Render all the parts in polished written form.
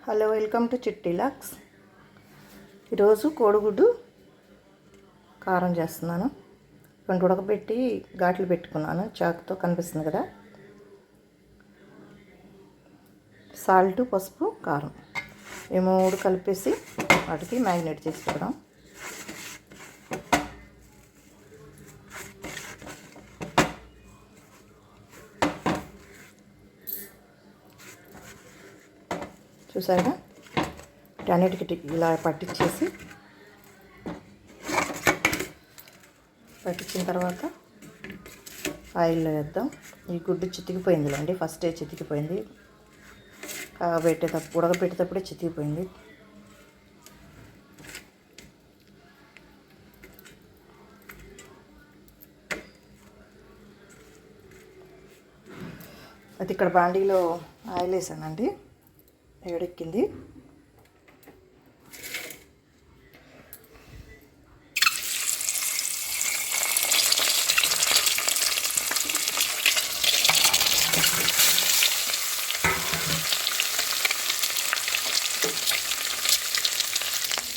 Hello, welcome to చిట్టి Lux. ఈరోజు కోడిగుడ్డు కారం చేస్తున్నాను. రెండు ఉడకబెట్టి ఘాట్లు పెట్టుకున్నాను, చాకుతో కనిపిస్తుంది కదా. సాల్ట్, పసుపు, కారం ఈ మూడు కలిపేసి వాటికి మ్యారినేట్ చేసుకోవడం. చూసారుగా, అన్నిటికి ఇలా పట్టించిన తర్వాత ఆయిల్లో వేద్దాం. ఈ గుడ్డు చితికిపోయిందిలేండి, ఫస్టే చితికిపోయింది, ఉడకబెట్టేటప్పుడే చితికిపోయింది. అది ఇక్కడ బాండీలో ఆయిల్ వేసానండి, వేడెక్కింది.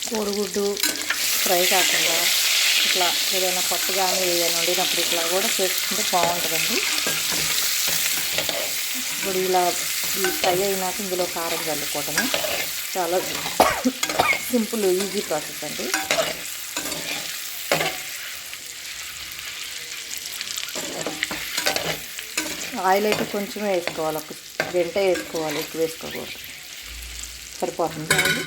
కోడిగుడ్డు ఫ్రై కాకుండా ఇట్లా ఏదైనా పప్పు కానీ ఏదైనా వండినప్పుడు ఇట్లా కూడా చేసుకుంటే బాగుంటుందండి. ఇప్పుడు ఇలా ఈ ఫ్రై అయినాక ఇందులో కారం చల్లుకోవటము చాలా సింపుల్, ఈజీ ప్రాసెస్ అండి. ఆయిల్ అయితే కొంచెమే వేసుకోవాలి, ఒక గంట వేసుకోవాలి, ఎక్కువ వేసుకోకూడదు. సరిపోతుంది ఆయిల్.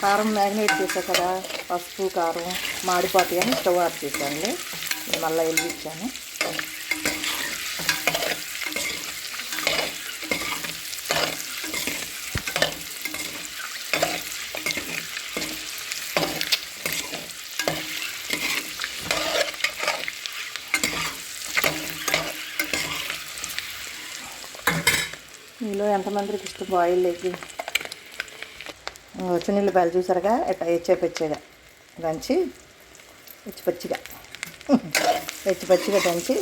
కారం మ్యారినేట్ చేసా కదా, పసుపు కారం మాడిపోతాయి అని స్టవ్ ఆఫ్ చేశాను, మళ్ళీ వెలిగించాను. మీలో ఎంతమందికి ఇష్టం బాయిల్ ఎగ్? చిన్నపాయలు చూసారుగా, ఎట్లా ఎచ్చేపచ్చిగా దంచి పచ్చిగా దంచి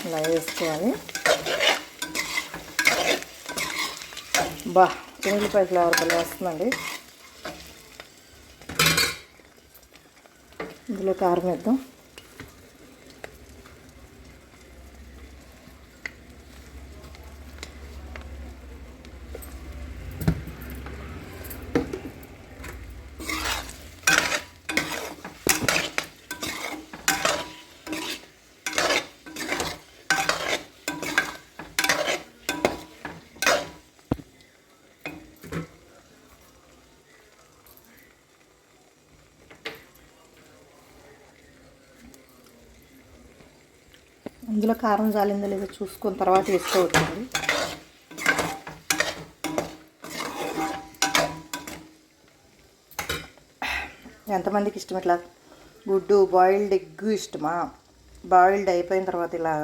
ఇలా వేసుకోవాలి. చిన్నపాయ ఫ్లేవర్ పల్లె వస్తుందండి. ఇందులో కారం వేద్దాం. ఇందులో కారం జాలిందో లేదో చూసుకొని తర్వాత వేసుకోవచ్చండి. ఎంతమందికి ఇష్టం ఇట్లా గుడ్డు బాయిల్డ్ ఎగ్ ఇష్టమా? బాయిల్డ్ అయిపోయిన తర్వాత ఇలా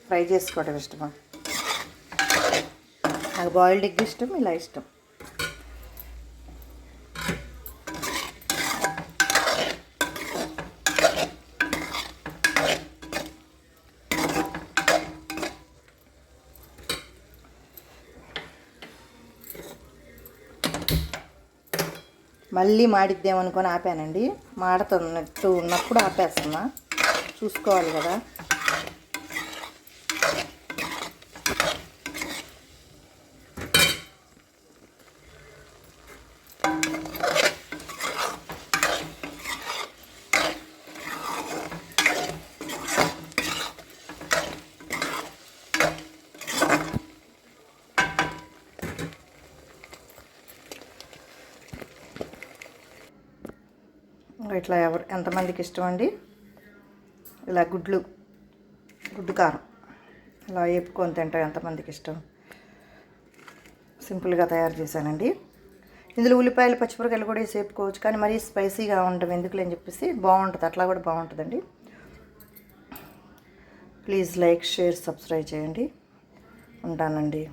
ఫ్రై చేసుకోవడం ఇష్టమా? నాకు బాయిల్డ్ ఎగ్ ఇష్టం, ఇలా ఇష్టం. మళ్ళీ మాడిద్దేమనుకొని ఆపానండి, మాడుతున్నట్టు ఉన్నప్పుడు ఆపేస్తున్నా, చూసుకోవాలి కదా. ఇట్లా ఎంతమందికి ఇష్టం అండి ఇలా గుడ్డు కారం ఇలా వేపుకొని తింటాం, ఎంతమందికి ఇష్టం? సింపుల్గా తయారు చేశానండి. ఇందులో ఉల్లిపాయలు, పచ్చిమిరకాయలు కూడా వేసి వేపుకోవచ్చు, కానీ మరీ స్పైసీగా ఉండడం ఎందుకులే అని చెప్పేసి బాగుంటుంది, అట్లా కూడా బాగుంటుందండి. ప్లీజ్ లైక్, షేర్, సబ్స్క్రైబ్ చేయండి. ఉంటానండి.